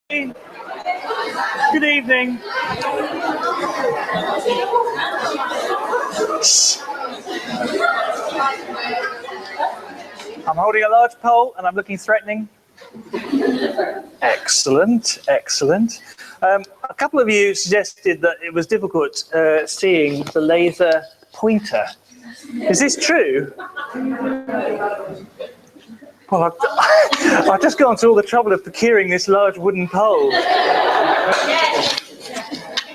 Good evening. I'm holding a large pole and I'm looking threatening. Excellent, excellent. A couple of you suggested that it was difficult seeing the laser pointer. Is this true? Well, I've just gone to all the trouble of procuring this large wooden pole.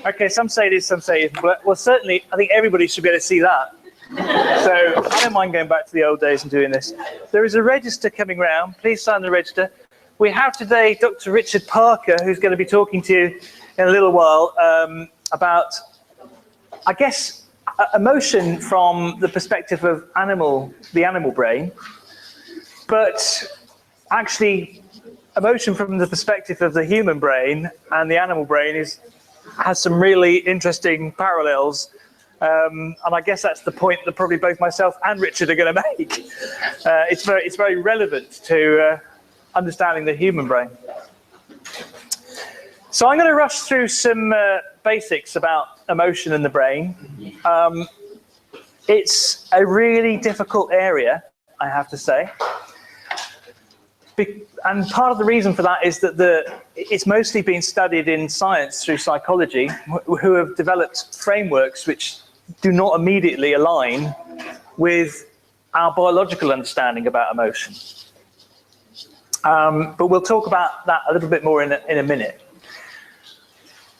Okay, some say it is, some say it isn't. Well, certainly, I think everybody should be able to see that. So I don't mind going back to the old days and doing this. There is a register coming round. Please sign the register. We have today Dr. Richard Parker, who's going to be talking to you in a little while about, I guess, emotion from the perspective of the animal brain. But actually, emotion from the perspective of the human brain and the animal brain has some really interesting parallels. And I guess that's the point that probably both myself and Richard are going to make. It's very relevant to understanding the human brain. So I'm going to rush through some basics about emotion in the brain. It's a really difficult area, I have to say. And part of the reason for that is that it's mostly been studied in science through psychology, who have developed frameworks which do not immediately align with our biological understanding about emotion. But we'll talk about that a little bit more in a minute.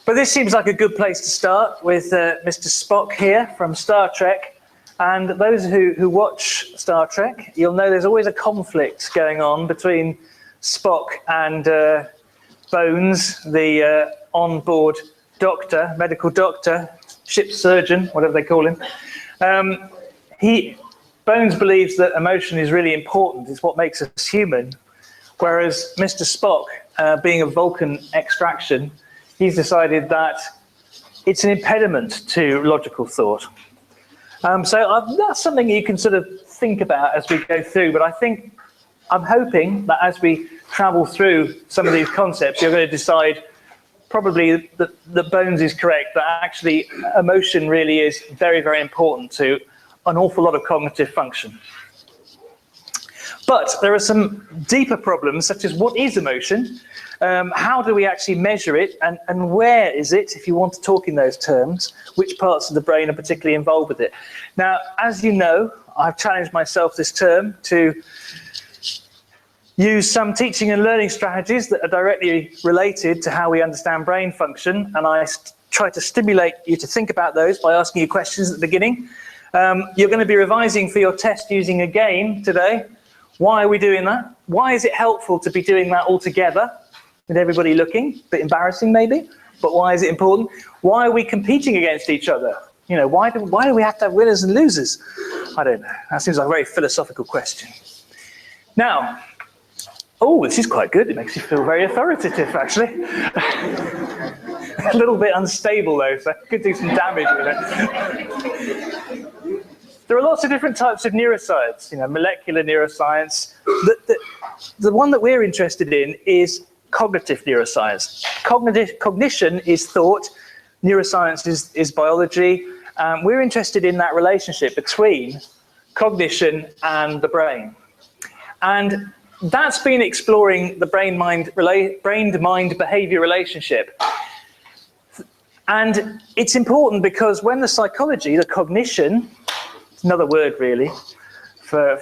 But this seems like a good place to start with Mr. Spock here from Star Trek. And those who watch Star Trek, you'll know there's always a conflict going on between Spock and Bones, the on-board doctor, medical doctor, ship surgeon, whatever they call him. Bones believes that emotion is really important. It's what makes us human. Whereas Mr. Spock, being of Vulcan extraction, he's decided that it's an impediment to logical thought. So that's something you can sort of think about as we go through, but I'm hoping that as we travel through some of these concepts, you're going to decide probably that Bones is correct, that actually emotion really is very, very important to an awful lot of cognitive function. But there are some deeper problems, such as what is emotion? How do we actually measure it, and where is it, if you want to talk in those terms? Which parts of the brain are particularly involved with it? Now, as you know, I've challenged myself this term to use some teaching and learning strategies that are directly related to how we understand brain function, and I try to stimulate you to think about those by asking you questions at the beginning. You're going to be revising for your test using a game today. Why are we doing that? Why is it helpful to be doing that all together with everybody looking? A bit embarrassing maybe, but why is it important? Why are we competing against each other? You know, why do we have to have winners and losers? I don't know. That seems like a very philosophical question. Now, oh, this is quite good. It makes you feel very authoritative, actually. A little bit unstable though, so it could do some damage with it. There are lots of different types of neuroscience, molecular neuroscience. The one that we're interested in is cognitive neuroscience. Cognition is thought, neuroscience is biology. We're interested in that relationship between cognition and the brain. And that's been exploring the brain-mind behavior relationship. And it's important because when the psychology, the cognition, another word really for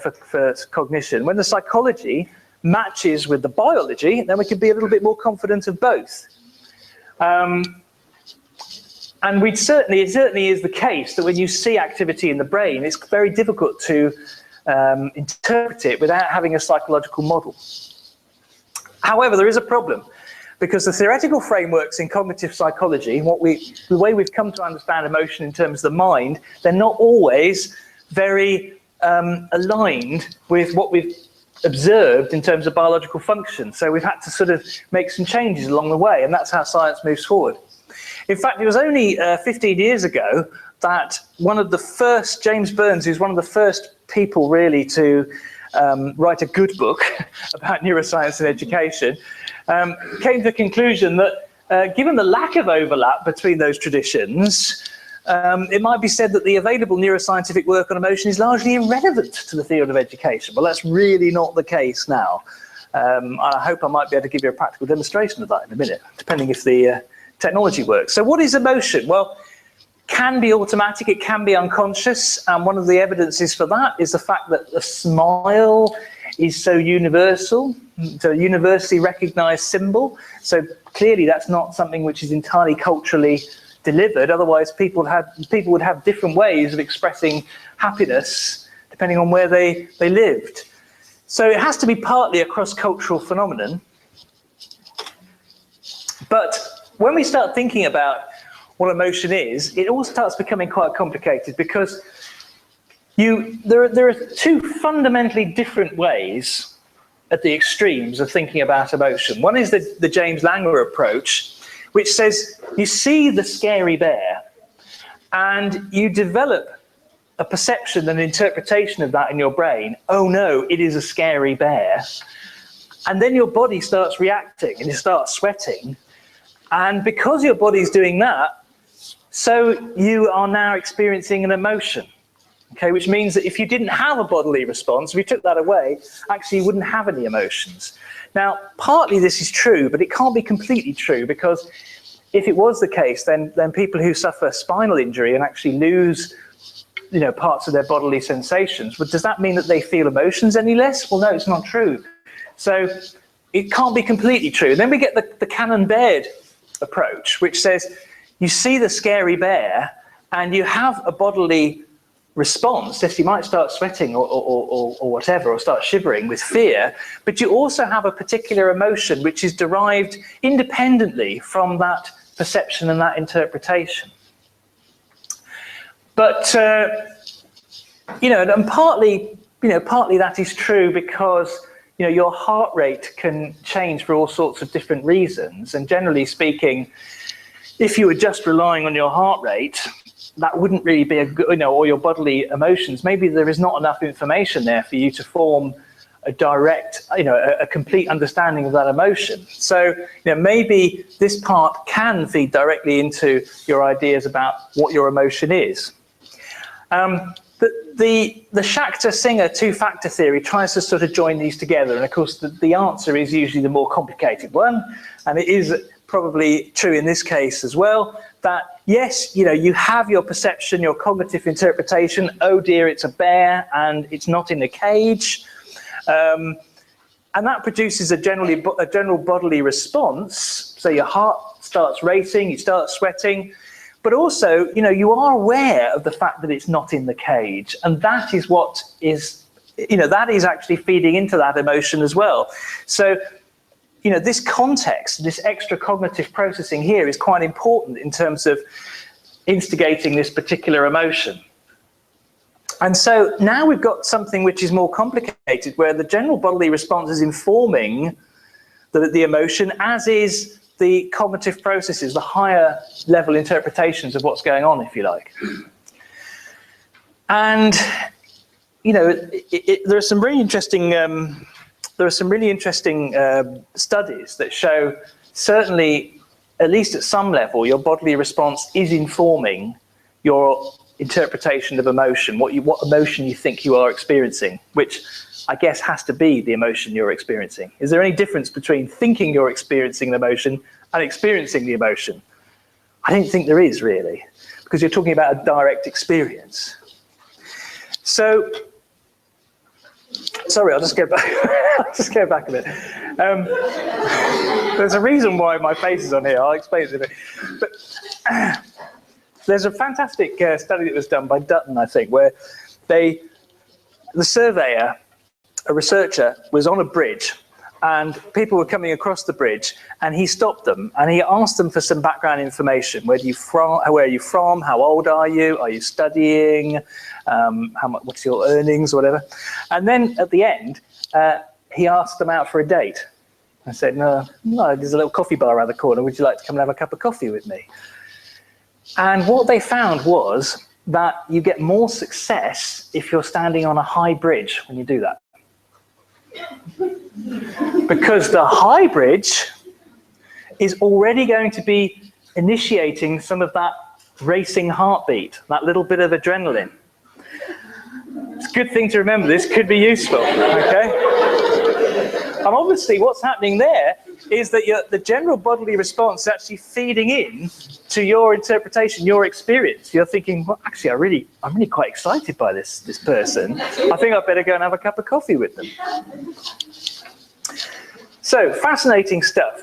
cognition, when the psychology matches with the biology, then we can be a little bit more confident of both. And it certainly is the case that when you see activity in the brain, it's very difficult to interpret it without having a psychological model. However, there is a problem, because the theoretical frameworks in cognitive psychology, the way we've come to understand emotion in terms of the mind, they're not always very aligned with what we've observed in terms of biological function. So we've had to sort of make some changes along the way, and that's how science moves forward. In fact, it was only 15 years ago that one of the first, James Burns, who's one of the first people really to write a good book about neuroscience and education, came to the conclusion that given the lack of overlap between those traditions, it might be said that the available neuroscientific work on emotion is largely irrelevant to the field of education. Well, that's really not the case now. I hope I might be able to give you a practical demonstration of that in a minute, depending if the technology works. So what is emotion? Well, can be automatic, it can be unconscious, and one of the evidences for that is the fact that a smile is so universal, so a universally recognized symbol. So clearly that's not something which is entirely culturally delivered, otherwise people would have different ways of expressing happiness depending on where they lived. So it has to be partly a cross-cultural phenomenon. But when we start thinking about what emotion is, it all starts becoming quite complicated, because there are two fundamentally different ways at the extremes of thinking about emotion. One is the James Langer approach, which says you see the scary bear and you develop a perception and interpretation of that in your brain. Oh no, it is a scary bear. And then your body starts reacting and you start sweating. And because your body's doing that, so you are now experiencing an emotion. Okay, which means that if you didn't have a bodily response, if you took that away, actually you wouldn't have any emotions. Now, partly this is true, but it can't be completely true, because if it was the case, then people who suffer spinal injury and actually lose, you know, parts of their bodily sensations, but does that mean that they feel emotions any less? Well, no, it's not true. So it can't be completely true. And then we get the Cannon-Baird approach, which says you see the scary bear and you have a bodily response. Yes, you might start sweating or whatever, or start shivering with fear, but you also have a particular emotion which is derived independently from that perception and that interpretation. But you know, and partly that is true because, you know, your heart rate can change for all sorts of different reasons, and generally speaking, if you were just relying on your heart rate, that wouldn't really be a good, you know, or your bodily emotions. Maybe there is not enough information there for you to form a direct, you know, a complete understanding of that emotion. So, you know, maybe this part can feed directly into your ideas about what your emotion is. The SHSinger two-factor theory tries to sort of join these together, and of course the answer is usually the more complicated one, and it is probably true in this case as well, that yes, you know, you have your perception, your cognitive interpretation, oh dear, it's a bear and it's not in a cage, and that produces a general bodily response. So your heart starts racing, you start sweating, but also, you know, you are aware of the fact that it's not in the cage, and that is what is, you know, that is actually feeding into that emotion as well. So, you know, this context, this extra cognitive processing here is quite important in terms of instigating this particular emotion. And so now we've got something which is more complicated, where the general bodily response is informing the emotion, as is the cognitive processes, the higher level interpretations of what's going on, if you like. And, you know, there are some really interesting studies that show, certainly, at least at some level, your bodily response is informing your interpretation of emotion, what emotion you think you are experiencing, which I guess has to be the emotion you're experiencing. Is there any difference between thinking you're experiencing an emotion and experiencing the emotion? I don't think there is, really, because you're talking about a direct experience. So, sorry, I'll just go back. I'll just go back a bit. There's a reason why my face is on here. I'll explain it in a bit. But there's a fantastic study that was done by Dutton, I think, where the surveyor, a researcher, was on a bridge, and people were coming across the bridge, and he stopped them and he asked them for some background information. Where are you from? How old are you? Are you studying? What's your earnings, or whatever? And then at the end, he asked them out for a date. I said, no, there's a little coffee bar around the corner. Would you like to come and have a cup of coffee with me? And what they found was that you get more success if you're standing on a high bridge when you do that. Because the high bridge is already going to be initiating some of that racing heartbeat, that little bit of adrenaline. It's a good thing to remember. This could be useful, okay? And obviously what's happening there is that the general bodily response is actually feeding in to your interpretation, your experience. You're thinking, well, actually, I'm really quite excited by this person. I think I better go and have a cup of coffee with them. So, fascinating stuff.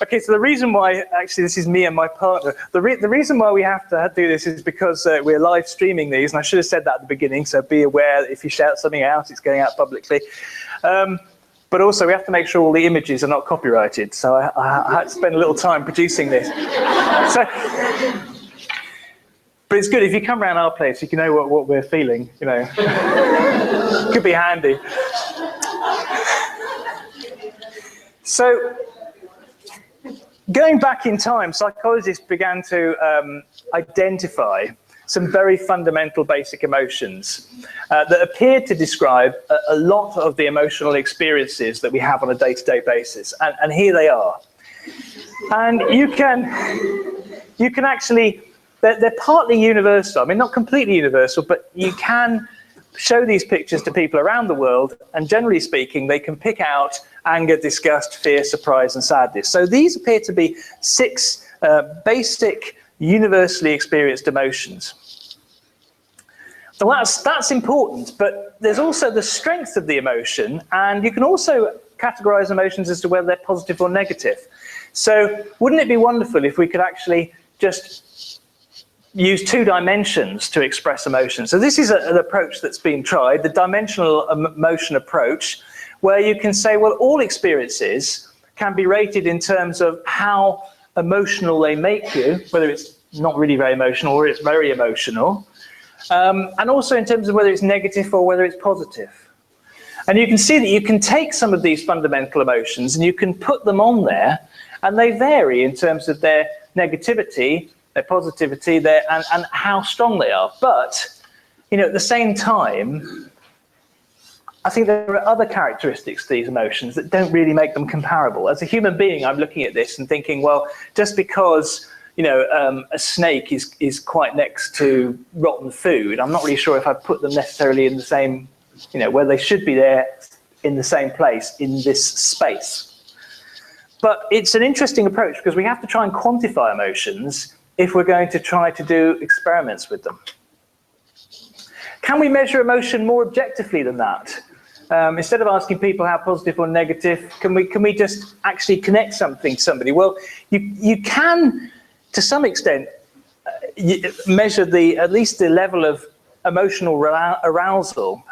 Okay, so the reason why, actually this is me and my partner, the reason why we have to do this is because we're live streaming these, and I should have said that at the beginning, so be aware that if you shout something out, it's going out publicly. But also we have to make sure all the images are not copyrighted, so I had to spend a little time producing this. But it's good, if you come around our place, you can know what we're feeling, you know. Could be handy. So, going back in time, psychologists began to identify some very fundamental basic emotions that appeared to describe a lot of the emotional experiences that we have on a day-to-day basis. And here they are. And you can actually, they're partly universal. I mean, not completely universal, but you can show these pictures to people around the world, and generally speaking, they can pick out anger, disgust, fear, surprise, and sadness. So these appear to be 6 basic, universally experienced emotions. So that's important, but there's also the strength of the emotion, and you can also categorize emotions as to whether they're positive or negative. So wouldn't it be wonderful if we could actually just use 2 dimensions to express emotions? So this is an approach that's been tried, the dimensional emotion approach, where you can say, well, all experiences can be rated in terms of how emotional they make you, whether it's not really very emotional or it's very emotional, and also in terms of whether it's negative or whether it's positive. And you can see that you can take some of these fundamental emotions and you can put them on there, and they vary in terms of their negativity, their positivity, and how strong they are. But, you know, at the same time, I think there are other characteristics to these emotions that don't really make them comparable. As a human being, I'm looking at this and thinking, well, just because, you know, a snake is quite next to rotten food, I'm not really sure if I'd put them necessarily in the same, you know, where they should be there in the same place in this space. But it's an interesting approach because we have to try and quantify emotions if we're going to try to do experiments with them. Can we measure emotion more objectively than that? Instead of asking people how positive or negative, can we just actually connect something to somebody? Well, you can, to some extent, measure at least the level of emotional arousal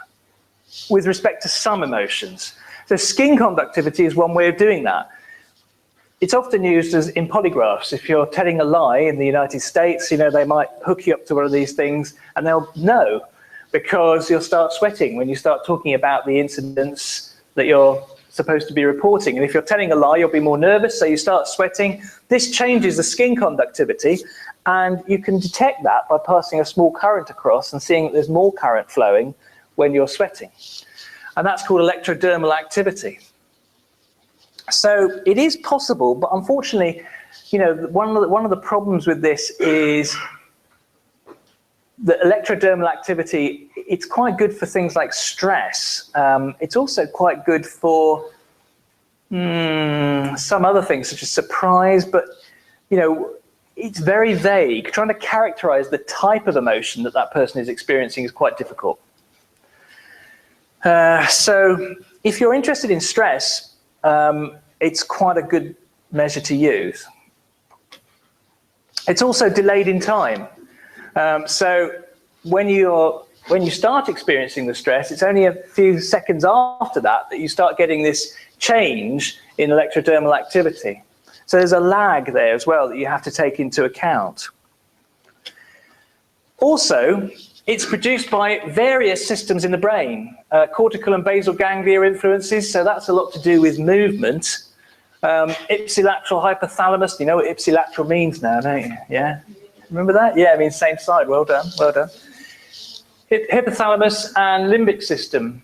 with respect to some emotions. So skin conductivity is one way of doing that. It's often used as in polygraphs. If you're telling a lie in the United States, you know, they might hook you up to one of these things and they'll know, because you'll start sweating when you start talking about the incidents that you're supposed to be reporting. And if you're telling a lie, you'll be more nervous, so you start sweating. This changes the skin conductivity, and you can detect that by passing a small current across and seeing that there's more current flowing when you're sweating. And that's called electrodermal activity. So it is possible, but unfortunately, you know, one of the problems with this is the electrodermal activity. It's quite good for things like stress. It's also quite good for some other things such as surprise, but you know, it's very vague. Trying to characterize the type of emotion that person is experiencing is quite difficult. So if you're interested in stress, it's quite a good measure to use. It's also delayed in time. So when you start experiencing the stress, it's only a few seconds after that you start getting this change in electrodermal activity. So there's a lag there as well that you have to take into account. Also, it's produced by various systems in the brain, cortical and basal ganglia influences, so that's a lot to do with movement. Ipsilateral hypothalamus, you know what ipsilateral means now, don't you? Yeah? Remember that? Yeah, it means same side. Well done, well done. Hypothalamus and limbic system.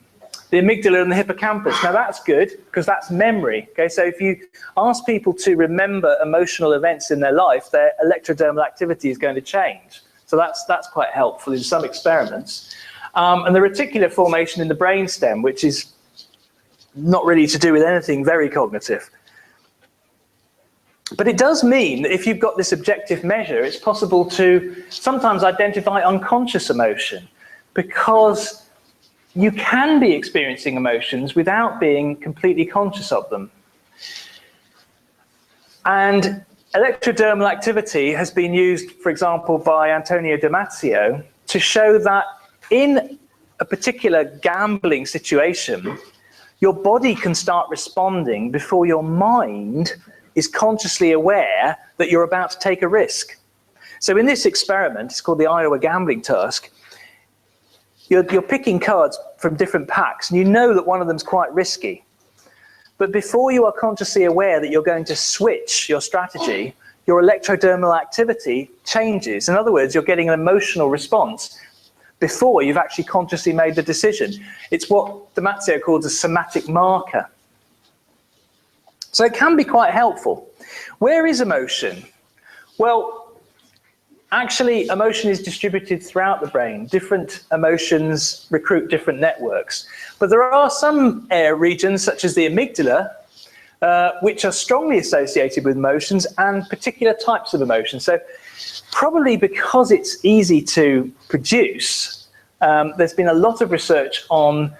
the amygdala and the hippocampus. Now that's good because that's memory. Okay, so if you ask people to remember emotional events in their life, their electrodermal activity is going to change. So that's quite helpful in some experiments. And the reticular formation in the brainstem, which is not really to do with anything very cognitive. But it does mean that if you've got this objective measure, it's possible to sometimes identify unconscious emotion, because you can be experiencing emotions without being completely conscious of them. And electrodermal activity has been used, for example, by Antonio Damasio to show that in a particular gambling situation, your body can start responding before your mind is consciously aware that you're about to take a risk. So in this experiment, it's called the Iowa gambling task, you're picking cards from different packs, and you know that one of them's quite risky. But before you are consciously aware that you're going to switch your strategy, your electrodermal activity changes. In other words, you're getting an emotional response before you've actually consciously made the decision. It's what Damasio calls a somatic marker. So it can be quite helpful. Where is emotion? Well, actually, emotion is distributed throughout the brain. Different emotions recruit different networks. But there are some regions, such as the amygdala, which are strongly associated with emotions and particular types of emotions. So probably because it's easy to produce, there's been a lot of research on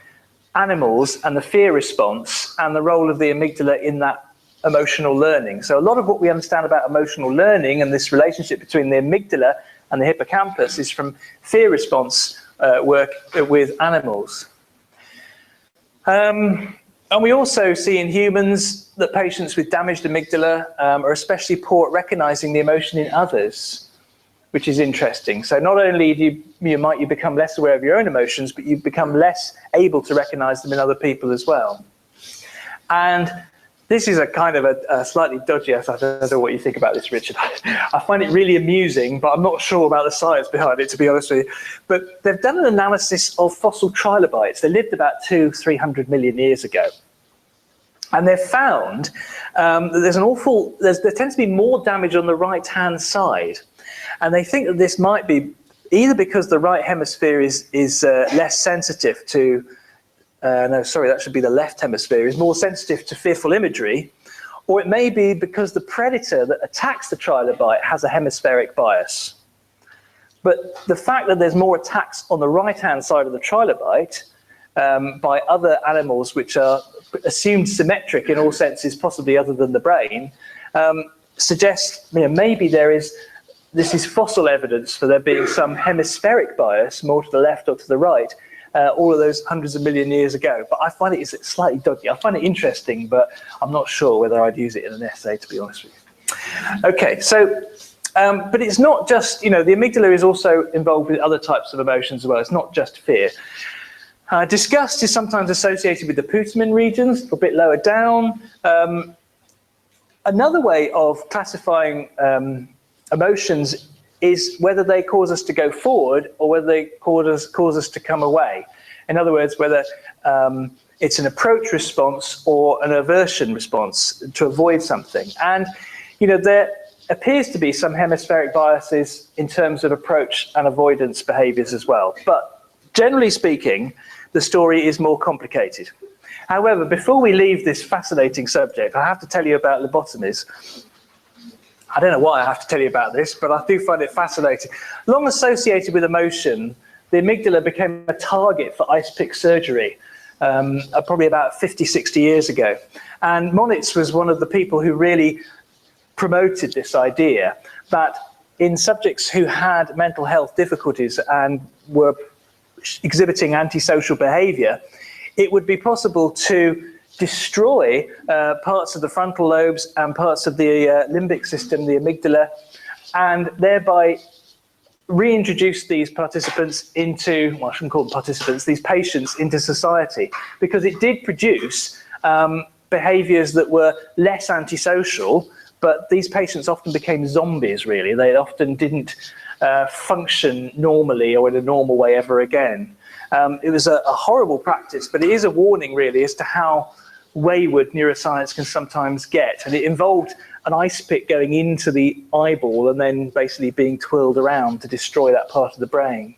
animals and the fear response and the role of the amygdala in that emotional learning. So a lot of what we understand about emotional learning and this relationship between the amygdala and the hippocampus is from fear response work with animals. And we also see in humans that patients with damaged amygdala are especially poor at recognizing the emotion in others, which is interesting. So not only do you become less aware of your own emotions, but you become less able to recognize them in other people as well. And this is a kind of a slightly dodgy, I don't know what you think about this, Richard. I find it really amusing, but I'm not sure about the science behind it, to be honest with you. But they've done an analysis of fossil trilobites. They lived about 200-300 million years ago. And they've found that there tends to be more damage on the right-hand side. And they think that this might be either because the right hemisphere is less sensitive to, that should be the left hemisphere, is more sensitive to fearful imagery, or it may be because the predator that attacks the trilobite has a hemispheric bias. But the fact that there's more attacks on the right-hand side of the trilobite by other animals which are assumed symmetric in all senses, possibly other than the brain, suggests maybe this is fossil evidence for there being some hemispheric bias, more to the left or to the right, all of those hundreds of million years ago. But I find it is slightly dodgy. I find it interesting, but I'm not sure whether I'd use it in an essay, to be honest with you. Okay, so, but it's not just, the amygdala is also involved with other types of emotions as well. It's not just fear. Disgust is sometimes associated with the putamen regions, a bit lower down. Another way of classifying emotions is whether they cause us to go forward or whether they cause us to come away. In other words, whether it's an approach response or an aversion response to avoid something. And there appears to be some hemispheric biases in terms of approach and avoidance behaviors as well. But generally speaking, the story is more complicated. However, before we leave this fascinating subject, I have to tell you about lobotomies. I don't know why I have to tell you about this, but I do find it fascinating. Long associated with emotion, the amygdala became a target for ice pick surgery probably about 50, 60 years ago. And Monitz was one of the people who really promoted this idea that in subjects who had mental health difficulties and were exhibiting antisocial behavior, it would be possible to destroy parts of the frontal lobes and parts of the limbic system, the amygdala, and thereby reintroduce these participants into, well, I shouldn't call them participants, these patients into society, because it did produce behaviors that were less antisocial, but these patients often became zombies, really. They often didn't function normally or in a normal way ever again. It was a horrible practice, but it is a warning really as to how wayward neuroscience can sometimes get. And it involved an ice pick going into the eyeball and then basically being twirled around to destroy that part of the brain.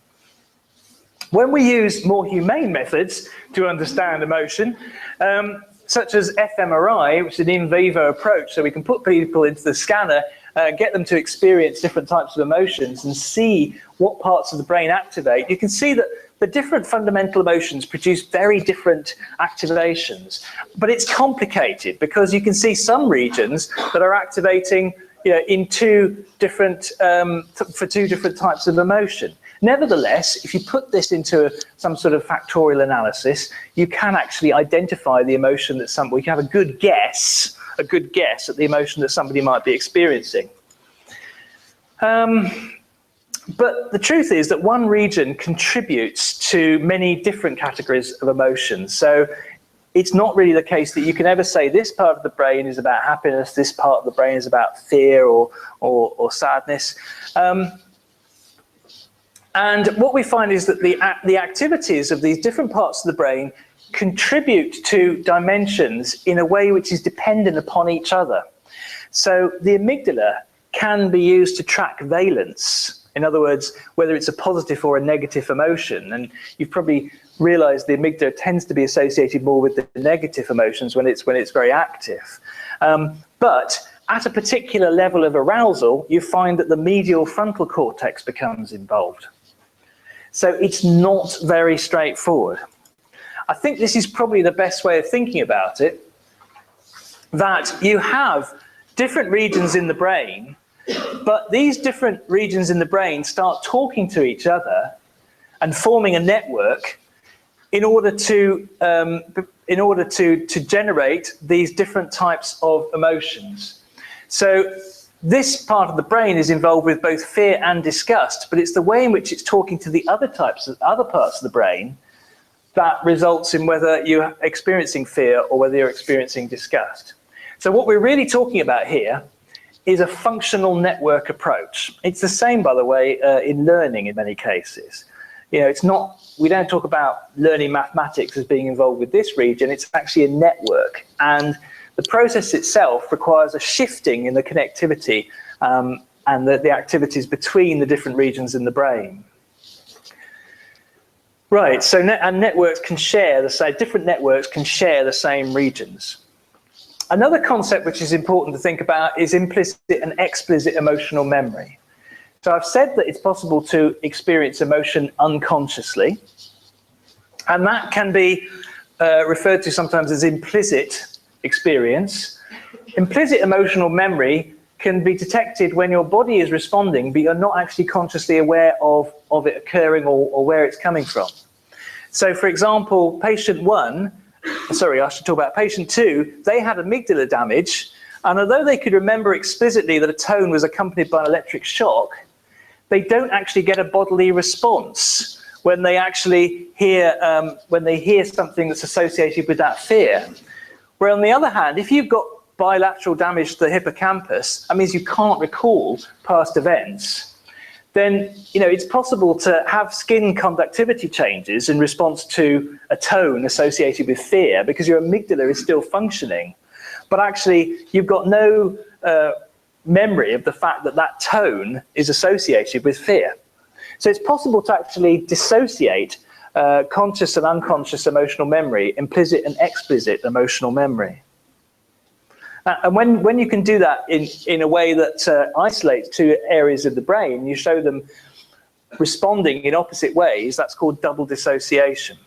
When we use more humane methods to understand emotion, such as fMRI, which is an in vivo approach, so we can put people into the scanner, get them to experience different types of emotions and see what parts of the brain activate, you can see that the different fundamental emotions produce very different activations. But it's complicated because you can see some regions that are activating, in for two different types of emotion. Nevertheless, if you put this into some sort of factorial analysis, you can actually identify the emotion that we can have a good guess at the emotion that somebody might be experiencing. But the truth is that one region contributes to many different categories of emotions. So it's not really the case that you can ever say this part of the brain is about happiness, this part of the brain is about fear or sadness. And what we find is that the activities of these different parts of the brain contribute to dimensions in a way which is dependent upon each other. So the amygdala can be used to track valence. In other words, whether it's a positive or a negative emotion. And you've probably realized the amygdala tends to be associated more with the negative emotions when it's very active. But at a particular level of arousal, you find that the medial frontal cortex becomes involved. So it's not very straightforward. I think this is probably the best way of thinking about it, that you have different regions in the brain, but these different regions in the brain start talking to each other and forming a network in order to generate these different types of emotions. So this part of the brain is involved with both fear and disgust, but it's the way in which it's talking to the other parts of the brain that results in whether you're experiencing fear or whether you're experiencing disgust. So what we're really talking about here is a functional network approach. It's the same, by the way, in learning in many cases. It's not, we don't talk about learning mathematics as being involved with this region, it's actually a network. And the process itself requires a shifting in the connectivity and the activities between the different regions in the brain. Right, so networks can share different networks can share the same regions. Another concept which is important to think about is implicit and explicit emotional memory. So I've said that it's possible to experience emotion unconsciously, and that can be referred to sometimes as implicit experience. Implicit emotional memory can be detected when your body is responding, but you're not actually consciously aware of it occurring or where it's coming from. So, for example, patient 2, they had amygdala damage, and although they could remember explicitly that a tone was accompanied by an electric shock, they don't actually get a bodily response when they actually hear something that's associated with that fear. Where on the other hand, if you've got bilateral damage to the hippocampus, that means you can't recall past events, then it's possible to have skin conductivity changes in response to a tone associated with fear because your amygdala is still functioning, but actually you've got no memory of the fact that that tone is associated with fear. So it's possible to actually dissociate conscious and unconscious emotional memory, implicit and explicit emotional memory. And when you can do that in a way that isolates two areas of the brain, you show them responding in opposite ways, that's called double dissociation.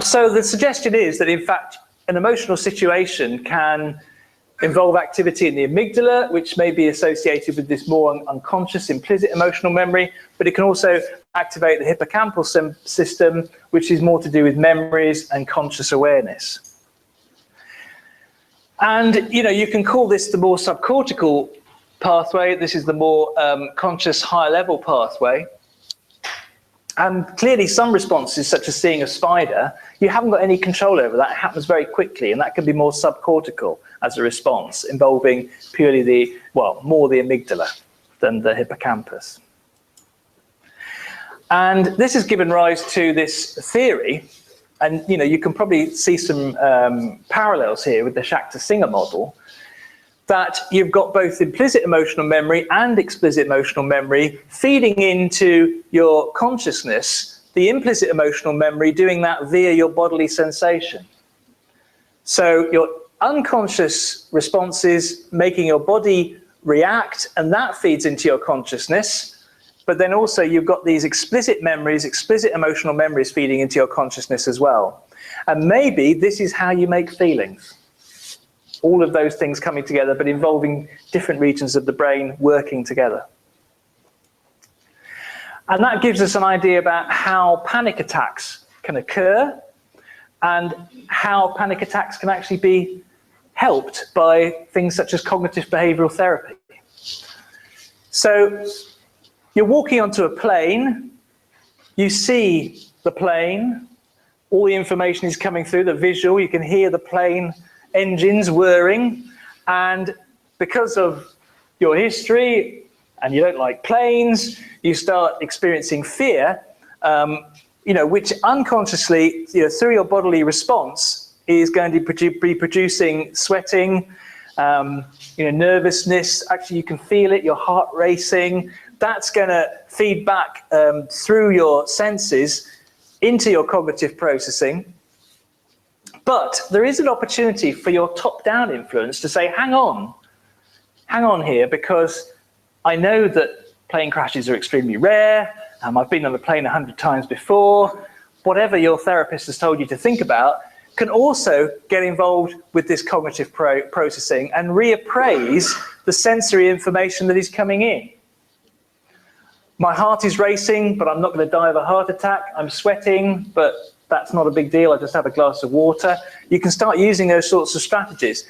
So the suggestion is that, in fact, an emotional situation can involve activity in the amygdala, which may be associated with this more unconscious, implicit emotional memory, but it can also activate the hippocampal system, which is more to do with memories and conscious awareness. And you can call this the more subcortical pathway. This is the more conscious, higher level pathway. And clearly some responses, such as seeing a spider, you haven't got any control over that. It happens very quickly, and that can be more subcortical as a response, involving purely more the amygdala than the hippocampus. And this has given rise to this theory, and you can probably see some parallels here with the SHSinger model, that you've got both implicit emotional memory and explicit emotional memory feeding into your consciousness, the implicit emotional memory doing that via your bodily sensation. So your unconscious responses making your body react, and that feeds into your consciousness. But then also you've got these explicit memories, explicit emotional memories feeding into your consciousness as well. And maybe this is how you make feelings. All of those things coming together, but involving different regions of the brain working together. And that gives us an idea about how panic attacks can occur and how panic attacks can actually be helped by things such as cognitive behavioral therapy. So you're walking onto a plane, you see the plane, all the information is coming through, the visual, you can hear the plane engines whirring, and because of your history and you don't like planes, you start experiencing fear, which unconsciously, through your bodily response, is going to be producing sweating, nervousness. Actually, you can feel it, your heart racing. That's going to feed back through your senses into your cognitive processing. But there is an opportunity for your top-down influence to say, hang on here, because I know that plane crashes are extremely rare. I've been on a plane 100 times before. Whatever your therapist has told you to think about can also get involved with this cognitive processing and reappraise the sensory information that is coming in. My heart is racing, but I'm not going to die of a heart attack. I'm sweating, but that's not a big deal. I just have a glass of water. You can start using those sorts of strategies.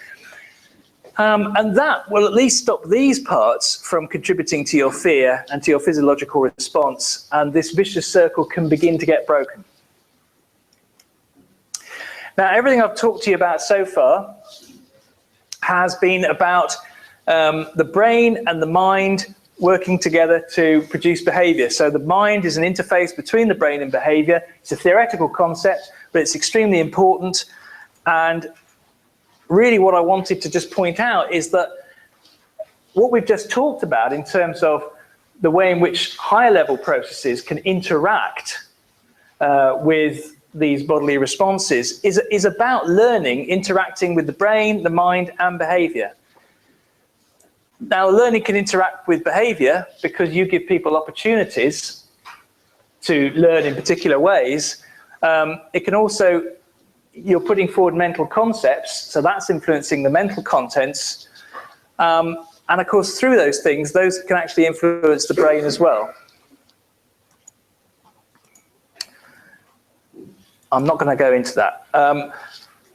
And that will at least stop these parts from contributing to your fear and to your physiological response. And this vicious circle can begin to get broken. Now, everything I've talked to you about so far has been about the brain and the mind working together to produce behavior. So the mind is an interface between the brain and behavior. It's a theoretical concept, but it's extremely important. And really what I wanted to just point out is that what we've just talked about in terms of the way in which higher level processes can interact with these bodily responses is about learning, interacting with the brain, the mind, and behavior. Now, learning can interact with behavior because you give people opportunities to learn in particular ways. It can also, you're putting forward mental concepts, so that's influencing the mental contents. And of course, through those things, those can actually influence the brain as well. I'm not going to go into that.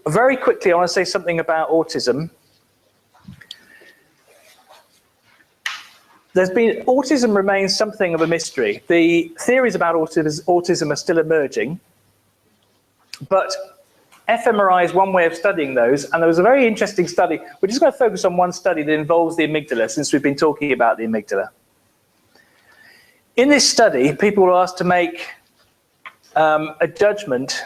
Very quickly, I want to say something about autism. Autism remains something of a mystery. The theories about autism are still emerging, but fMRI is one way of studying those, and there was a very interesting study. We're just going to focus on one study that involves the amygdala, since we've been talking about the amygdala. In this study, people were asked to make a judgment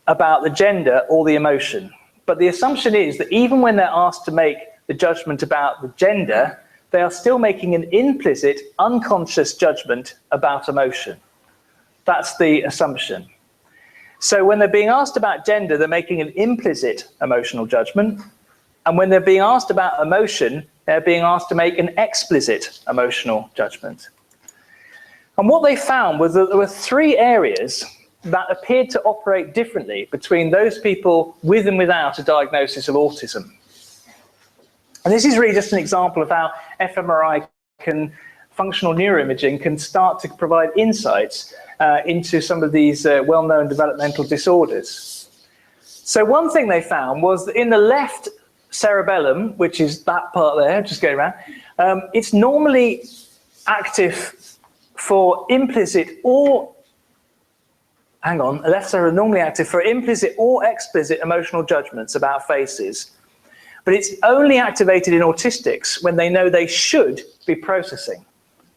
about the gender or the emotion, but the assumption is that even when they're asked to make the judgment about the gender, they are still making an implicit, unconscious judgment about emotion. That's the assumption. So when they're being asked about gender, they're making an implicit emotional judgment. And when they're being asked about emotion, they're being asked to make an explicit emotional judgment. And what they found was that there were 3 areas that appeared to operate differently between those people with and without a diagnosis of autism. And this is really just an example of how fMRI functional neuroimaging can start to provide insights into some of these well-known developmental disorders. So one thing they found was that in the left cerebellum, which is that part there, just going around, it's normally active for implicit or, left cerebellum normally active for implicit or explicit emotional judgments about faces. But it's only activated in autistics when they know they should be processing.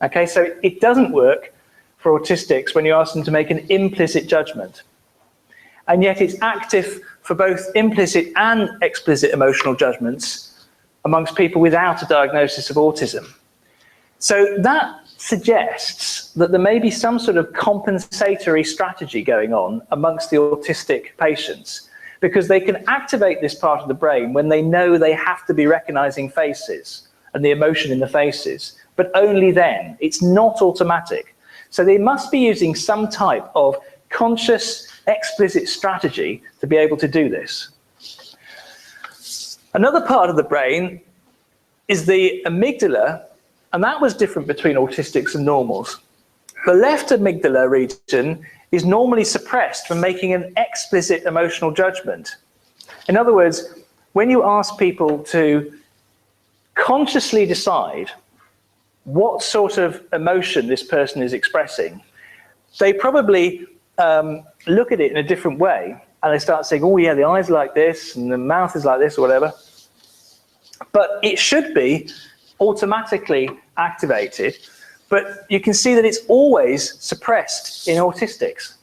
Okay, so it doesn't work for autistics when you ask them to make an implicit judgment. And yet it's active for both implicit and explicit emotional judgments amongst people without a diagnosis of autism. So that suggests that there may be some sort of compensatory strategy going on amongst the autistic patients, because they can activate this part of the brain when they know they have to be recognizing faces and the emotion in the faces, but only then. It's not automatic. So they must be using some type of conscious, explicit strategy to be able to do this. Another part of the brain is the amygdala, and that was different between autistics and normals. The left amygdala region is normally suppressed from making an explicit emotional judgment. In other words, when you ask people to consciously decide what sort of emotion this person is expressing, they probably look at it in a different way, and they start saying, oh yeah, the eyes are like this and the mouth is like this or whatever. But it should be automatically activated, but you can see that it's always suppressed in autistics.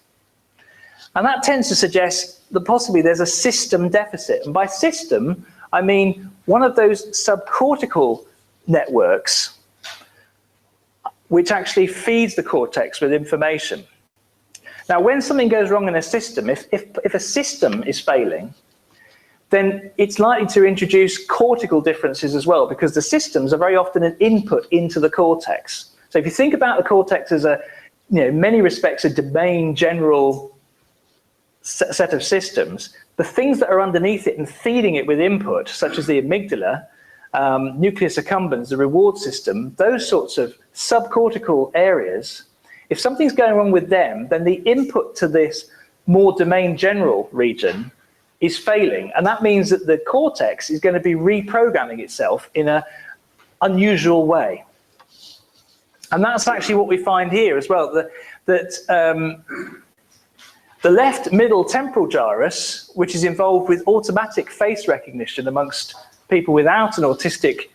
And that tends to suggest that possibly there's a system deficit. And by system, I mean one of those subcortical networks which actually feeds the cortex with information. Now, when something goes wrong in a system, if a system is failing, then it's likely to introduce cortical differences as well, because the systems are very often an input into the cortex. So if you think about the cortex as a, in many respects, a domain general set of systems, the things that are underneath it and feeding it with input, such as the amygdala, nucleus accumbens, the reward system, those sorts of subcortical areas, if something's going wrong with them, then the input to this more domain general region is failing. And that means that the cortex is going to be reprogramming itself in an unusual way. And that's actually what we find here as well, that the left middle temporal gyrus, which is involved with automatic face recognition amongst people without an autistic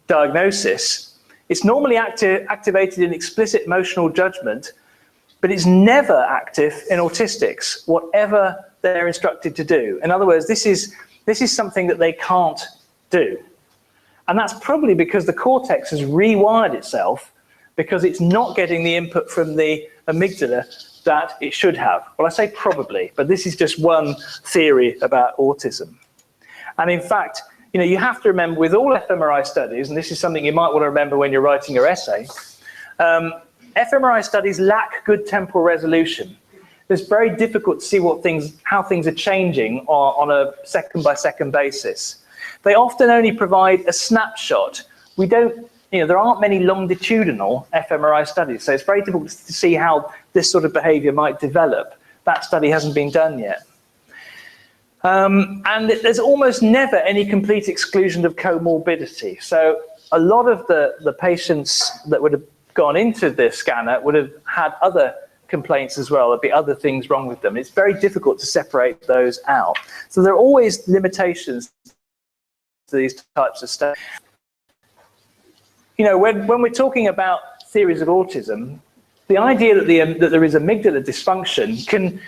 diagnosis, it's normally activated in explicit emotional judgment, but it's never active in autistics, whatever they're instructed to do. In other words, this is something that they can't do. And that's probably because the cortex has rewired itself, because it's not getting the input from the amygdala that it should have. Well, I say probably, but this is just one theory about autism. And in fact, you have to remember with all fMRI studies, and this is something you might want to remember when you're writing your essay, fMRI studies lack good temporal resolution. It's very difficult to see how things are changing on a second-by-second basis. They often only provide a snapshot. There aren't many longitudinal fMRI studies, so it's very difficult to see how this sort of behavior might develop. That study hasn't been done yet. And there's almost never any complete exclusion of comorbidity. So a lot of the patients that would have gone into the scanner would have had other complaints as well. There'd be other things wrong with them. It's very difficult to separate those out. So there are always limitations to these types of studies. When we're talking about theories of autism, the idea that there is amygdala dysfunction can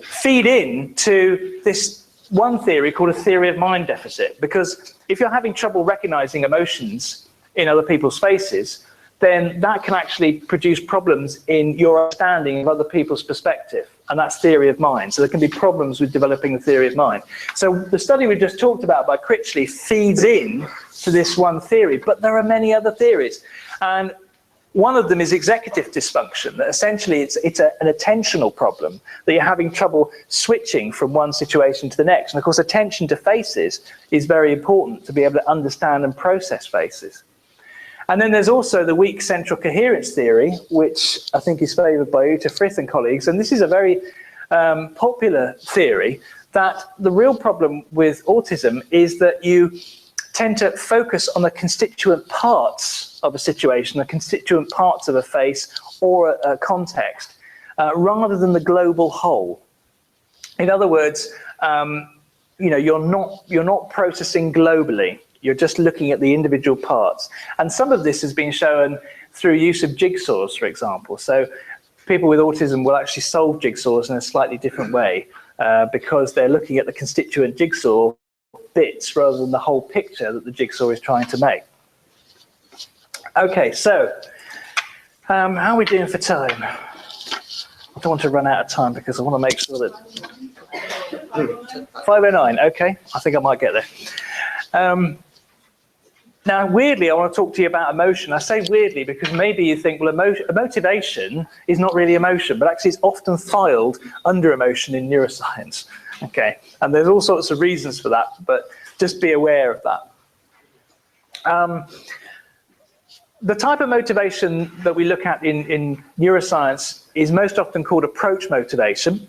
feed into this one theory called a theory of mind deficit, because if you're having trouble recognizing emotions in other people's faces, then that can actually produce problems in your understanding of other people's perspective, and that's theory of mind. So there can be problems with developing the theory of mind. So the study we just talked about by Critchley feeds in to this one theory, but there are many other theories. And one of them is executive dysfunction, that essentially it's an attentional problem, that you're having trouble switching from one situation to the next. And of course, attention to faces is very important to be able to understand and process faces. And then there's also the weak central coherence theory, which I think is favoured by Uta Frith and colleagues. And this is a very popular theory, that the real problem with autism is that you tend to focus on the constituent parts of a situation, the constituent parts of a face or a context, rather than the global whole. In other words, you're not processing globally. You're just looking at the individual parts. And some of this has been shown through use of jigsaws, for example. So people with autism will actually solve jigsaws in a slightly different way because they're looking at the constituent jigsaw bits rather than the whole picture that the jigsaw is trying to make. Okay, so how are we doing for time? I don't want to run out of time because I want to make sure that 5:09. Okay, I think I might get there. Now, weirdly, I want to talk to you about emotion. I say weirdly because maybe you think, well, motivation is not really emotion, but actually it's often filed under emotion in neuroscience. Okay, and there's all sorts of reasons for that, but just be aware of that. The type of motivation that we look at in neuroscience is most often called approach motivation,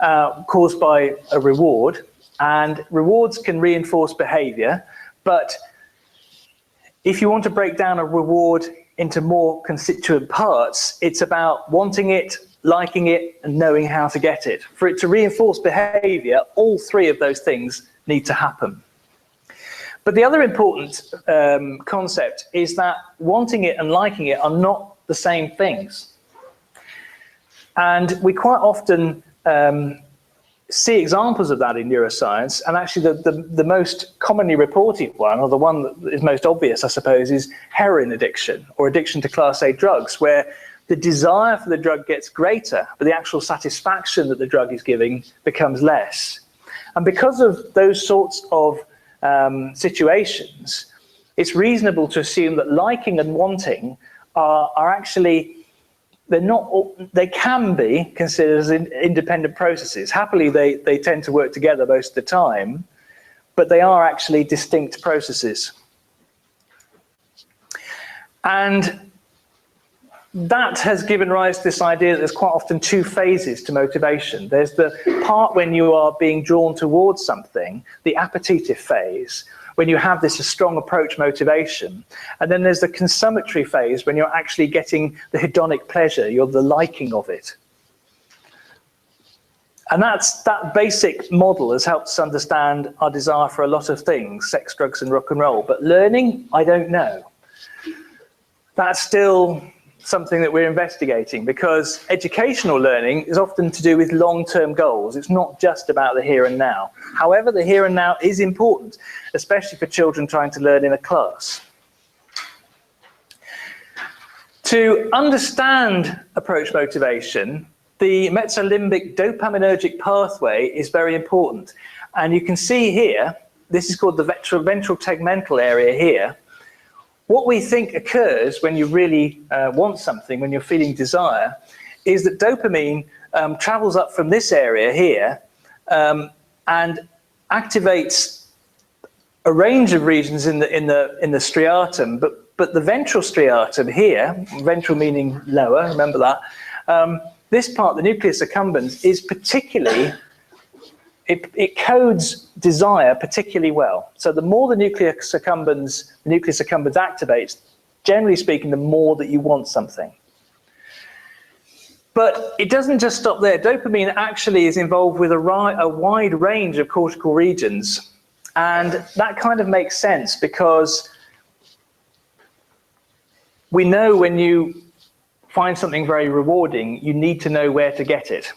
caused by a reward. And rewards can reinforce behavior, but if you want to break down a reward into more constituent parts, it's about wanting it, liking it, and knowing how to get it. For it to reinforce behavior, all three of those things need to happen. But the other important concept is that wanting it and liking it are not the same things. And we quite often see examples of that in neuroscience, and actually the most commonly reported one, or the one that is most obvious, I suppose, is heroin addiction or addiction to Class A drugs, where the desire for the drug gets greater, but the actual satisfaction that the drug is giving becomes less. And because of those sorts of situations, it's reasonable to assume that liking and wanting are actually, they can be considered as independent processes. Happily, they tend to work together most of the time, but they are actually distinct processes. And that has given rise to this idea that there's quite often two phases to motivation. There's the part when you are being drawn towards something, the appetitive phase, when you have this strong approach motivation. And then there's the consummatory phase when you're actually getting the hedonic pleasure, you're the liking of it. And that basic model has helped us understand our desire for a lot of things, sex, drugs, and rock and roll. But learning, I don't know. That's still something that we're investigating, because educational learning is often to do with long-term goals. It's not just about the here and now. However, the here and now is important, especially for children trying to learn in a class. To understand approach motivation, the mesolimbic dopaminergic pathway is very important. And you can see here, this is called the ventral tegmental area here. What we think occurs when you really want something, when you're feeling desire, is that dopamine travels up from this area here and activates a range of regions in the striatum, but the ventral striatum here, ventral meaning lower, remember that, this part, the nucleus accumbens, is particularly, it codes desire particularly well. So the more the nucleus accumbens activates, generally speaking, the more that you want something. But it doesn't just stop there. Dopamine actually is involved with a wide range of cortical regions. And that kind of makes sense because we know when you find something very rewarding, you need to know where to get it.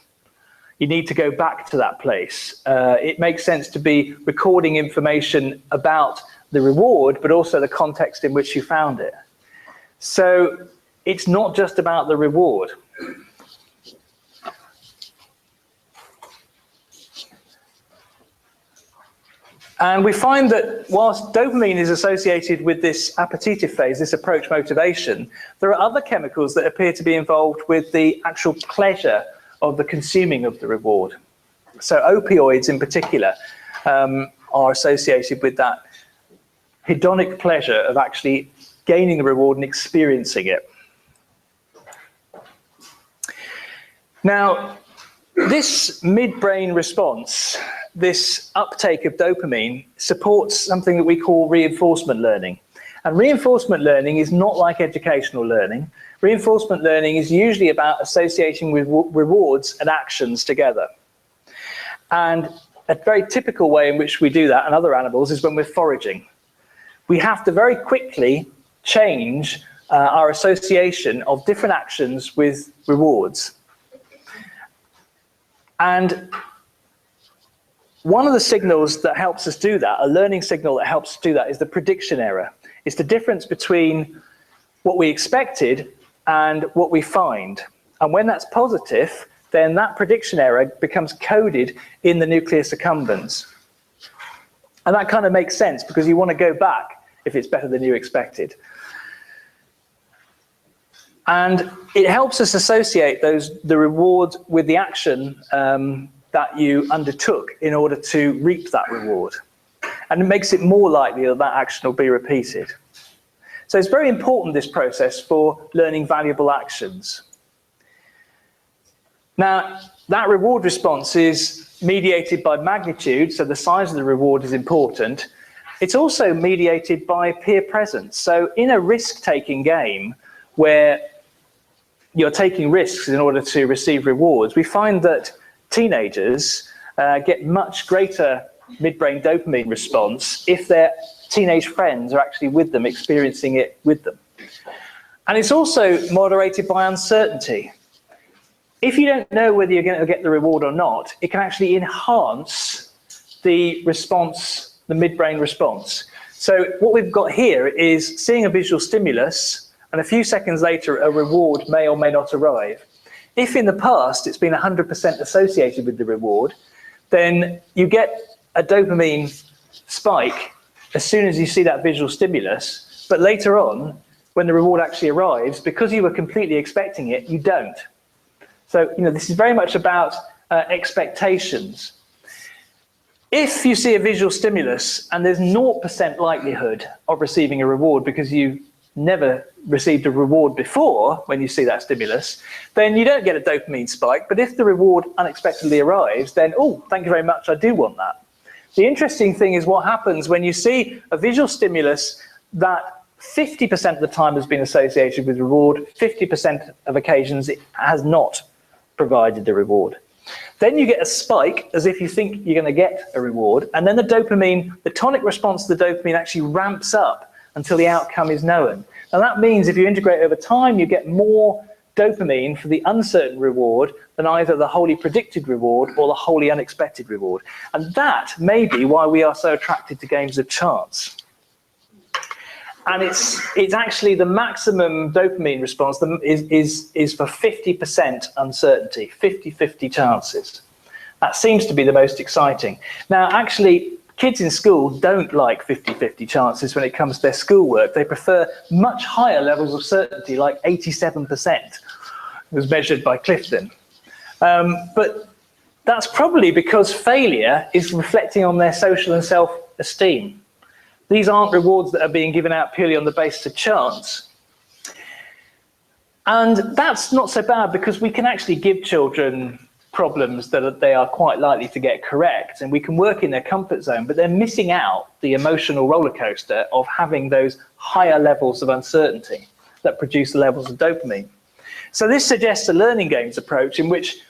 You need to go back to that place. It makes sense to be recording information about the reward, but also the context in which you found it. So it's not just about the reward. And we find that whilst dopamine is associated with this appetitive phase, this approach motivation, there are other chemicals that appear to be involved with the actual pleasure of the consuming of the reward. So opioids in particular are associated with that hedonic pleasure of actually gaining the reward and experiencing it. Now, this midbrain response, this uptake of dopamine, supports something that we call reinforcement learning. And reinforcement learning is not like educational learning. Reinforcement learning is usually about associating with rewards and actions together. And a very typical way in which we do that in other animals is when we're foraging. we have to very quickly change our association of different actions with rewards. And one of the signals that helps us do that, a learning signal that helps us do that, is the prediction error. It's the difference between what we expected and what we find. And when that's positive, then that prediction error becomes coded in the nucleus accumbens. And that kind of makes sense because you want to go back if it's better than you expected. And it helps us associate the reward with the action that you undertook in order to reap that reward. And it makes it more likely that that action will be repeated. So it's very important, this process, for learning valuable actions. Now, that reward response is mediated by magnitude, so the size of the reward is important. It's also mediated by peer presence. So in a risk-taking game where you're taking risks in order to receive rewards, we find that teenagers get much greater midbrain dopamine response if their teenage friends are actually with them, experiencing it with them. And it's also moderated by uncertainty. If you don't know whether you're going to get the reward or not, it can actually enhance the response, the midbrain response. So what we've got here is seeing a visual stimulus, and a few seconds later, a reward may or may not arrive. If in the past it's been 100% associated with the reward, then you get a dopamine spike as soon as you see that visual stimulus, but later on, when the reward actually arrives, because you were completely expecting it, you don't. So, this is very much about expectations. If you see a visual stimulus and there's 0% likelihood of receiving a reward because you never received a reward before when you see that stimulus, then you don't get a dopamine spike. But if the reward unexpectedly arrives, then, oh, thank you very much, I do want that. The interesting thing is what happens when you see a visual stimulus that 50% of the time has been associated with reward, 50% of occasions it has not provided the reward. Then you get a spike as if you think you're going to get a reward, and then the dopamine, the tonic response to the dopamine actually ramps up until the outcome is known. Now that means if you integrate over time, you get more dopamine for the uncertain reward than either the wholly predicted reward or the wholly unexpected reward. And that may be why we are so attracted to games of chance. And it's actually the maximum dopamine response is for 50% uncertainty, 50-50 chances. That seems to be the most exciting. Now, actually, kids in school don't like 50-50 chances when it comes to their schoolwork. They prefer much higher levels of certainty, like 87%. It was measured by Clifton. But that's probably because failure is reflecting on their social and self-esteem. These aren't rewards that are being given out purely on the basis of chance. And that's not so bad because we can actually give children problems that they are quite likely to get correct, and we can work in their comfort zone, but they're missing out the emotional roller coaster of having those higher levels of uncertainty that produce the levels of dopamine. So this suggests a learning games approach in which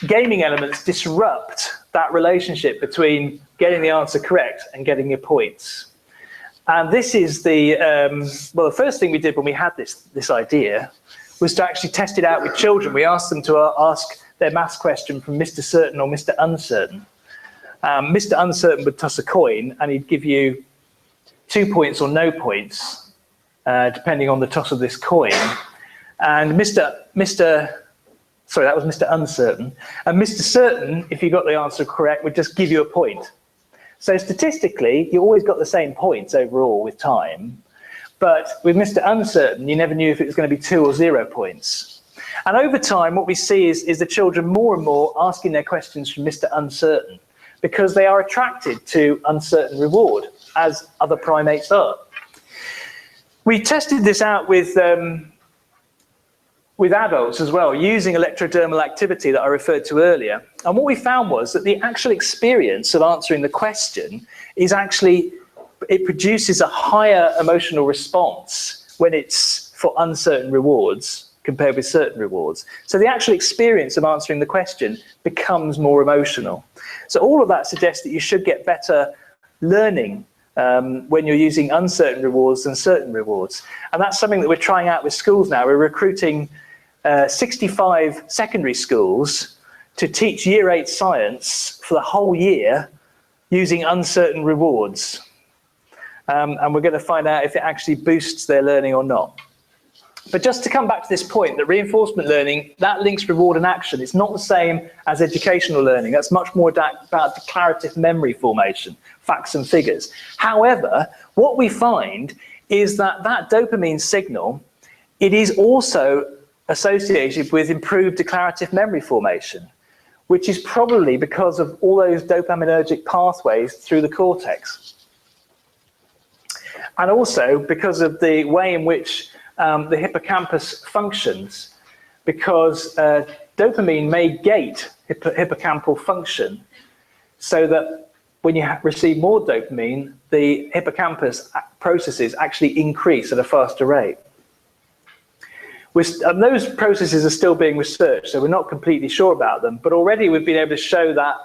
gaming elements disrupt that relationship between getting the answer correct and getting your points. And this is the first thing we did when we had this idea was to actually test it out with children. We asked them to ask their maths question from Mr. Certain or Mr. Uncertain. Mr. Uncertain would toss a coin and he'd give you 2 points or no points, depending on the toss of this coin. And sorry, that was Mr. Uncertain. And Mr. Certain, if you got the answer correct, would just give you a point. So statistically, you always got the same points overall with time. But with Mr. Uncertain, you never knew if it was going to be 2 or 0 points. And over time, what we see is the children more and more asking their questions from Mr. Uncertain because they are attracted to uncertain reward, as other primates are. We tested this out with adults as well, using electrodermal activity that I referred to earlier. And what we found was that the actual experience of answering the question is actually, it produces a higher emotional response when it's for uncertain rewards compared with certain rewards. So the actual experience of answering the question becomes more emotional. So all of that suggests that you should get better learning when you're using uncertain rewards than certain rewards. And that's something that we're trying out with schools now. We're recruiting 65 secondary schools to teach Year 8 science for the whole year using uncertain rewards. And we're going to find out if it actually boosts their learning or not. But just to come back to this point, that reinforcement learning, that links reward and action. It's not the same as educational learning. That's much more about declarative memory formation, facts and figures. However, what we find is that that dopamine signal, it is also associated with improved declarative memory formation, which is probably because of all those dopaminergic pathways through the cortex. And also because of the way in which the hippocampus functions, because dopamine may gate hippocampal function, so that when you receive more dopamine, the hippocampus processes actually increase at a faster rate. And those processes are still being researched, so we're not completely sure about them, but already we've been able to show that,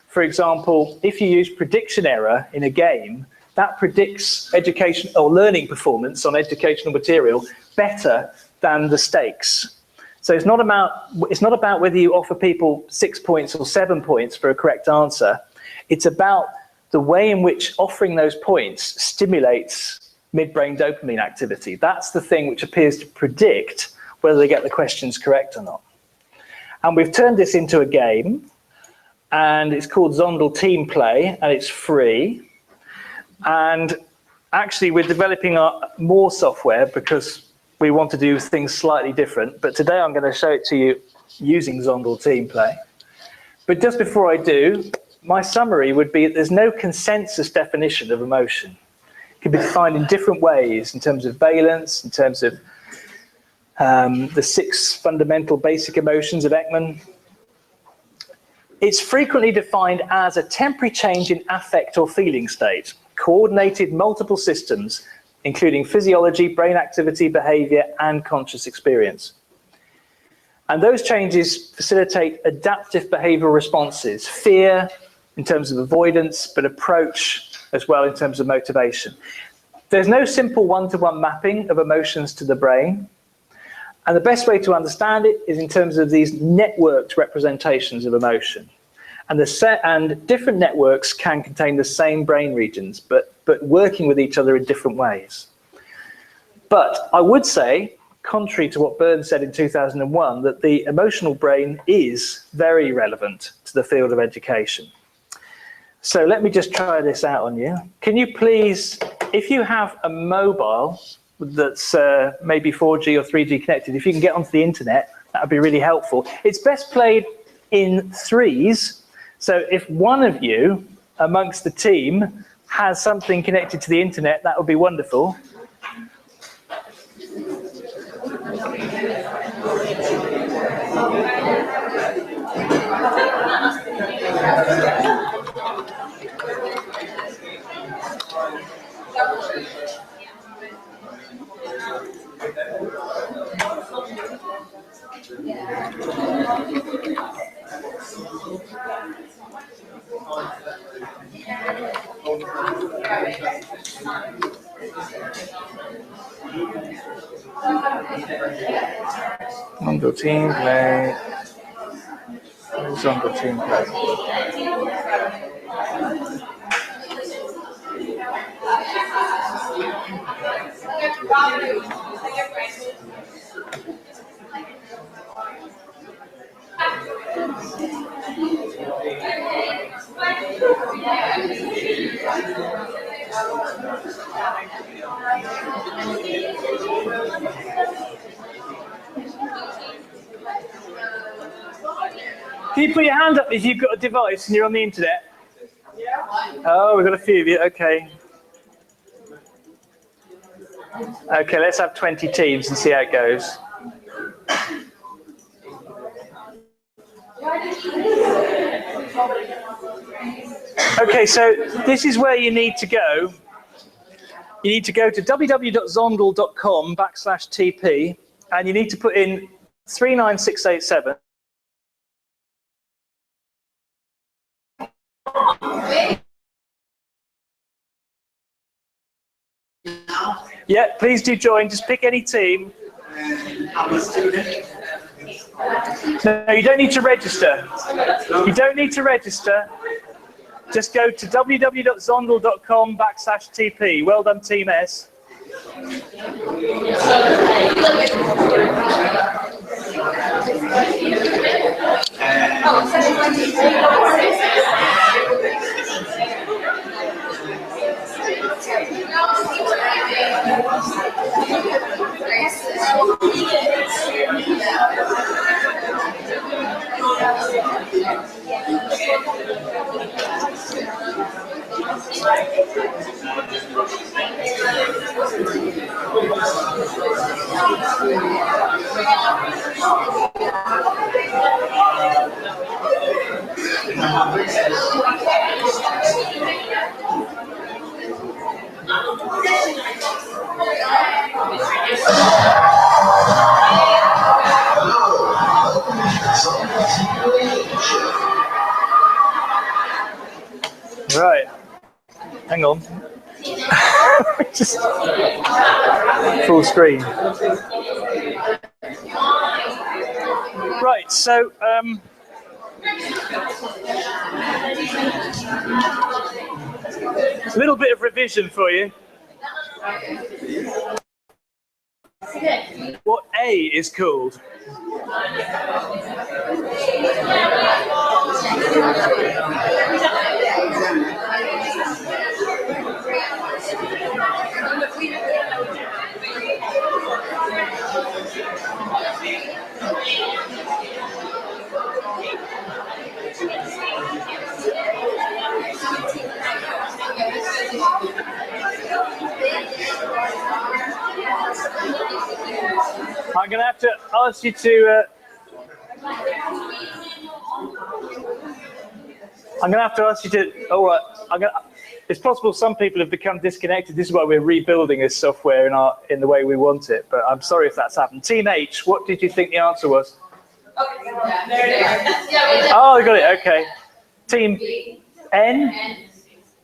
for example, if you use prediction error in a game, that predicts education or learning performance on educational material better than the stakes. So it's not about whether you offer people 6 points or 7 points for a correct answer. It's about the way in which offering those points stimulates midbrain dopamine activity. That's the thing which appears to predict whether they get the questions correct or not. And we've turned this into a game, and it's called Zondel Team Play, and it's free. And actually, we're developing more software because we want to do things slightly different. But today, I'm going to show it to you using Zondel Team Play. But just before I do, my summary would be that there's no consensus definition of emotion. It can be defined in different ways in terms of valence, in terms of the 6 fundamental basic emotions of Ekman. It's frequently defined as a temporary change in affect or feeling state, coordinated multiple systems, including physiology, brain activity, behavior, and conscious experience. And those changes facilitate adaptive behavioral responses, fear in terms of avoidance, but approach as well in terms of motivation. There's no simple one-to-one mapping of emotions to the brain. And the best way to understand it is in terms of these networked representations of emotion. And different networks can contain the same brain regions, but working with each other in different ways. But I would say, contrary to what Burns said in 2001, that the emotional brain is very relevant to the field of education. So let me just try this out on you. Can you please, if you have a mobile that's maybe 4G or 3G connected, if you can get onto the internet, that would be really helpful. It's best played in threes. So if one of you amongst the team has something connected to the internet, that would be wonderful. Zondel Team Play. Zondel Team Play. Can you put your hand up if you've got a device and you're on the internet? Oh, we've got a few of you, okay. Okay, let's have 20 teams and see how it goes. Okay, so this is where you need to go. You need to go to www.zondel.com/TP and you need to put in 39687. Yeah, please do join. Just pick any team. No, you don't need to register. You don't need to register. Just go to www.zondel.com/TP. Well done, Team S. Right. Hang on. Just full screen. Right, so a little bit of revision for you. What A is called? I'm going to have to ask you to. I'm going to have to ask you to. All right. It's possible some people have become disconnected. This is why we're rebuilding this software in the way we want it. But I'm sorry if that's happened. Team H, what did you think the answer was? Oh, you got it. Okay. Team N.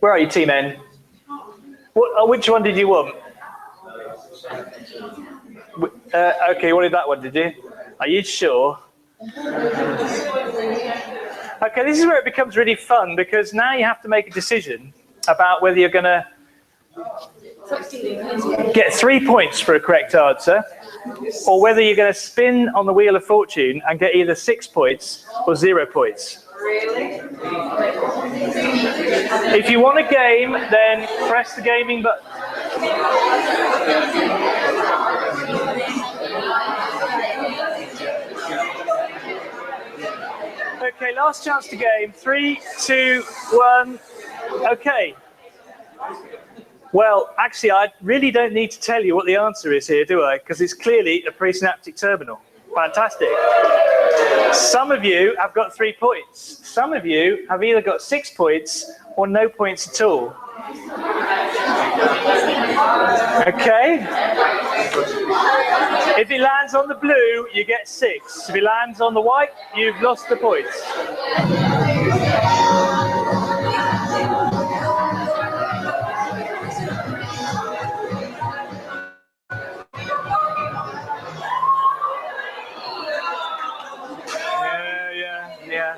Where are you, Team N? Which one did you want? Okay, you wanted that one, did you? Are you sure? Okay, this is where it becomes really fun, because now you have to make a decision about whether you're going to get 3 points for a correct answer, or whether you're going to spin on the Wheel of Fortune and get either 6 points or 0 points. Really? If you want a game, then press the gaming button. Okay, last chance to game. 3, 2, 1. Okay. Well, actually, I really don't need to tell you what the answer is here, do I? Because it's clearly a presynaptic terminal. Fantastic. Some of you have got 3 points. Some of you have either got 6 points or no points at all. Okay. If it lands on the blue, you get 6. If it lands on the white, you've lost the points. Yeah.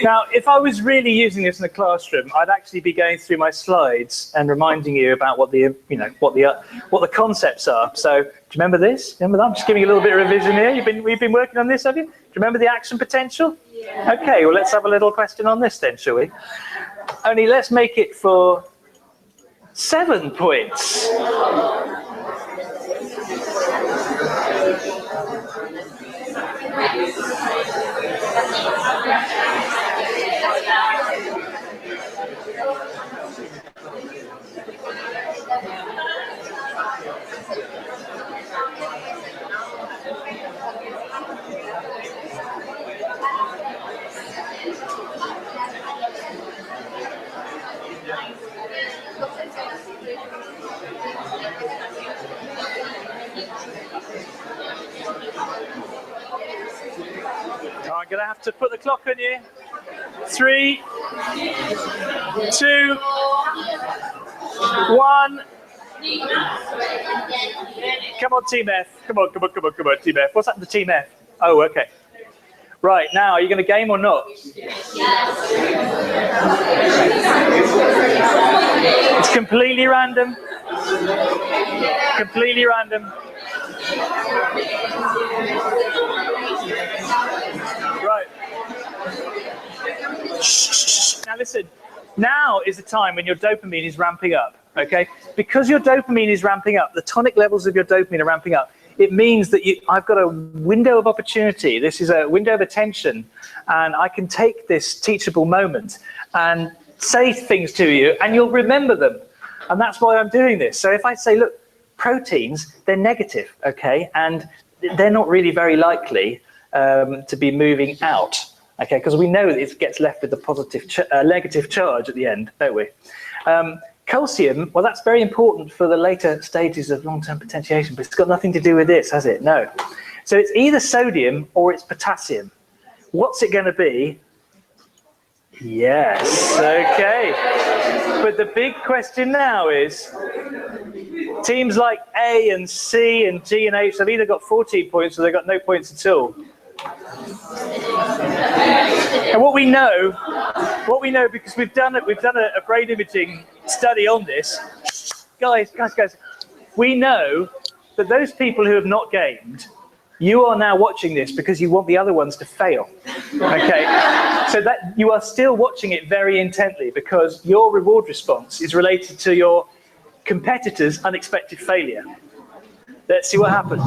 Now, if I was really using this in the classroom, I'd actually be going through my slides and reminding you about what the what the concepts are. So, do you remember this? Remember that? I'm just giving you a little bit of revision here. We've been working on this, have you? Do you remember the action potential? Yeah. Okay. Well, let's have a little question on this then, shall we? Only let's make it for 7 points. I'm going to have to put the clock on you. 3, 2, 1. Come on, Team F. Come on, Team F. What's happened to Team F? Oh, okay. Right, now, are you going to game or not? It's completely random. Completely random. Right. Now listen, now is the time when your dopamine is ramping up, okay? Because your dopamine is ramping up, the tonic levels of your dopamine are ramping up, it means that I've got a window of opportunity. This is a window of attention, and I can take this teachable moment and say things to you, and you'll remember them. And that's why I'm doing this. So if I say, look, proteins, they're negative, okay? And they're not really very likely to be moving out, okay? Because we know that it gets left with a positive, negative charge at the end, don't we? Calcium, well, that's very important for the later stages of long-term potentiation, but it's got nothing to do with this, has it? No. So it's either sodium or it's potassium. What's it going to be? Yes, okay. But the big question now is, teams like A and C and G and H have either got 14 points or they've got no points at all. And what we know, because we've done a brain imaging study on this, guys, we know that those people who have not gamed, you are now watching this because you want the other ones to fail. Okay, so that you are still watching it very intently because your reward response is related to your competitor's unexpected failure. Let's see what happens.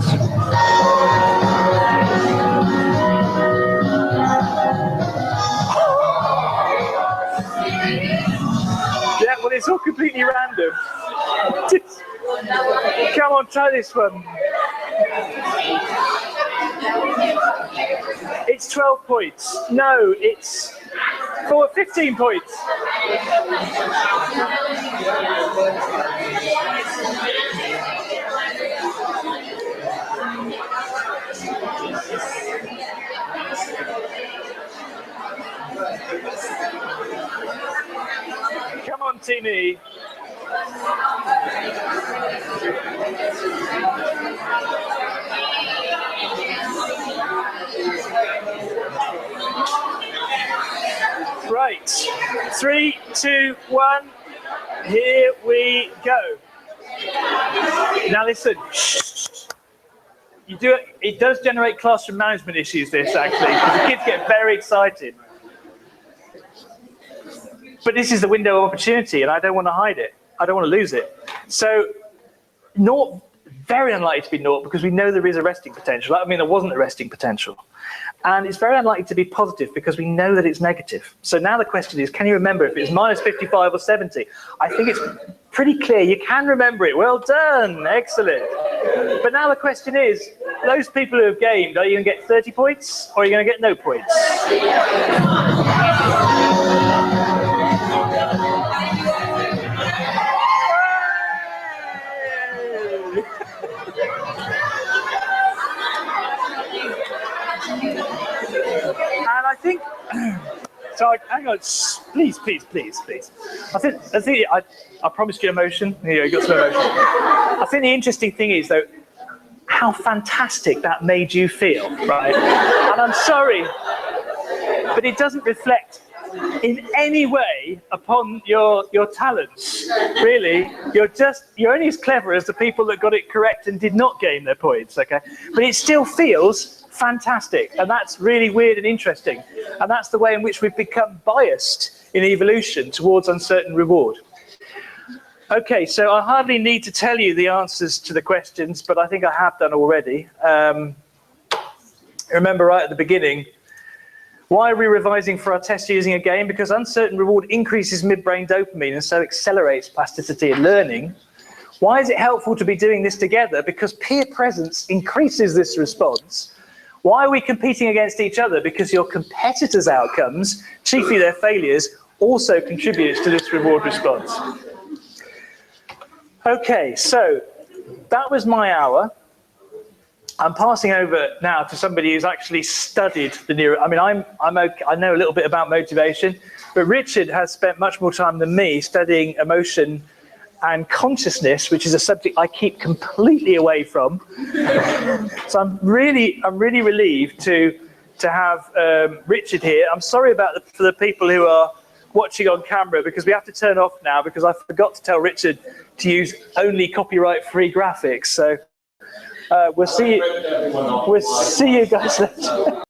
Yeah, well, it's all completely random. Come on, try this one. It's 12 points. No, it's 15 points. Come on, Team E. Right, 3, 2, 1, here we go. Now listen, it does generate classroom management issues, this actually, because the kids get very excited. But this is the window of opportunity, and I don't want to hide it. I don't want to lose it. So, naught, very unlikely to be naught, because we know there is a resting potential. I mean, there wasn't a resting potential. And it's very unlikely to be positive, because we know that it's negative. So now the question is, can you remember if it's minus 55 or 70? I think it's pretty clear. You can remember it. Well done. Excellent. But now the question is, those people who have gamed, are you going to get 30 points, or are you going to get no points? And I think, so hang on, please. I promised you emotion. Here, you got some emotion. I think the interesting thing is, though, how fantastic that made you feel, right? And I'm sorry, but it doesn't reflect in any way upon your talents, really. You're only as clever as the people that got it correct and did not gain their points, okay? But it still feels fantastic, and that's really weird and interesting, and that's the way in which we've become biased in evolution towards uncertain reward. Okay, so I hardly need to tell you the answers to the questions, but I think I have done already. Remember right at the beginning, why are we revising for our test using a game? Because uncertain reward increases midbrain dopamine and so accelerates plasticity and learning. Why is it helpful to be doing this together? Because peer presence increases this response. Why are we competing against each other? Because your competitors' outcomes, chiefly their failures, also contributes to this reward response. Okay, so that was my hour. I'm passing over now to somebody who's actually studied the neuro. I mean, I'm okay, I know a little bit about motivation, but Richard has spent much more time than me studying emotion and consciousness, which is a subject I keep completely away from. So I'm really relieved to have Richard here. I'm sorry about for the people who are watching on camera, because we have to turn off now because I forgot to tell Richard to use only copyright-free graphics. So we'll see you guys later.